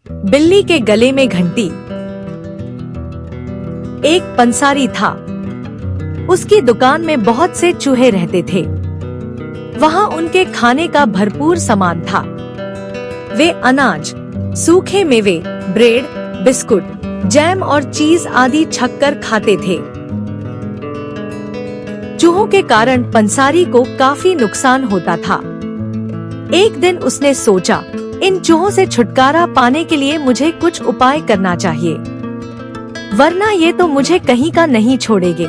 बिल्ली के गले में घंटी। एक पंसारी था। उसकी दुकान में बहुत से चूहे रहते थे। वहाँ उनके खाने का भरपूर सामान था। वे अनाज, सूखे मेवे, ब्रेड, बिस्कुट, जैम और चीज आदि छककर खाते थे। चूहों के कारण पंसारी को काफी नुकसान होता था। एक दिन उसने सोचा, इन चूहों से छुटकारा पाने के लिए मुझे कुछ उपाय करना चाहिए, वरना ये तो मुझे कहीं का नहीं छोड़ेंगे।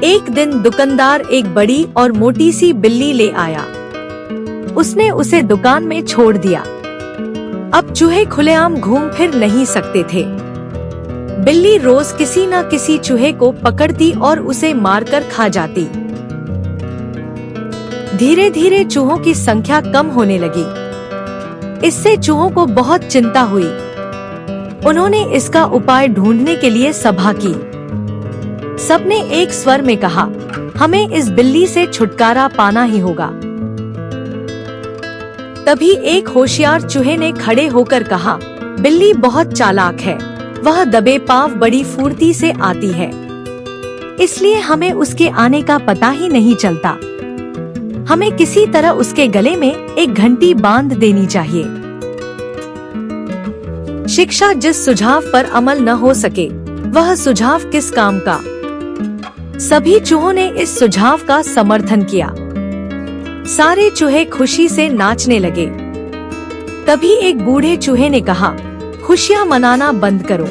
एक दिन दुकानदार एक बड़ी और मोटी सी बिल्ली ले आया। उसने उसे दुकान में छोड़ दिया। अब चूहे खुलेआम घूम फिर नहीं सकते थे। बिल्ली रोज किसी न किसी चूहे को पकड़ती और उसे मारकर खा जाती। धीरे धीरे चूहों की संख्या कम होने लगी। इससे चूहों को बहुत चिंता हुई। उन्होंने इसका उपाय ढूंढने के लिए सभा की। सबने एक स्वर में कहा, हमें इस बिल्ली से छुटकारा पाना ही होगा। तभी एक होशियार चूहे ने खड़े होकर कहा, बिल्ली बहुत चालाक है। वह दबे पांव बड़ी फुर्ती से आती है, इसलिए हमें उसके आने का पता ही नहीं चलता। हमें किसी तरह उसके गले में एक घंटी बांध देनी चाहिए। शिक्षा जिस सुझाव पर अमल न हो सके, वह सुझाव किस काम का। सभी चूहों ने इस सुझाव का समर्थन किया। सारे चूहे खुशी से नाचने लगे। तभी एक बूढ़े चूहे ने कहा, खुशियां मनाना बंद करो।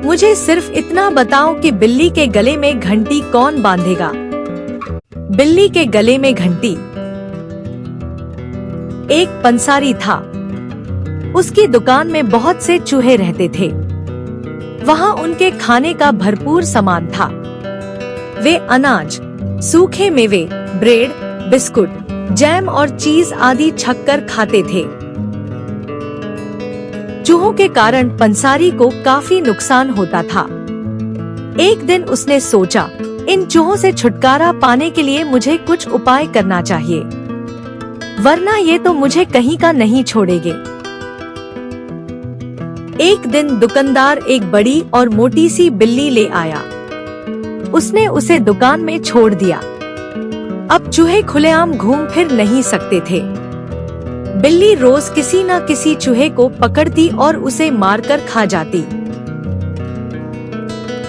मुझे सिर्फ इतना बताओ कि बिल्ली के गले में घंटी कौन बांधेगा। बिल्ली के गले में घंटी। एक पंसारी था। उसकी दुकान में बहुत से चूहे रहते थे। वहाँ उनके खाने का भरपूर सामान था। वे अनाज, सूखे मेवे, ब्रेड, बिस्कुट, जैम और चीज आदि छककर खाते थे। चूहों के कारण पंसारी को काफी नुकसान होता था। एक दिन उसने सोचा, इन चूहों से छुटकारा पाने के लिए मुझे कुछ उपाय करना चाहिए, वरना ये तो मुझे कहीं का नहीं छोड़ेंगे। एक दिन दुकानदार एक बड़ी और मोटी सी बिल्ली ले आया। उसने उसे दुकान में छोड़ दिया। अब चूहे खुलेआम घूम फिर नहीं सकते थे। बिल्ली रोज किसी न किसी चूहे को पकड़ती और उसे मारकर खा जाती।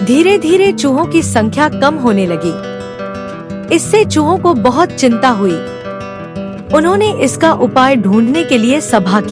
धीरे धीरे चूहों की संख्या कम होने लगी। इससे चूहों को बहुत चिंता हुई। उन्होंने इसका उपाय ढूंढने के लिए सभा की।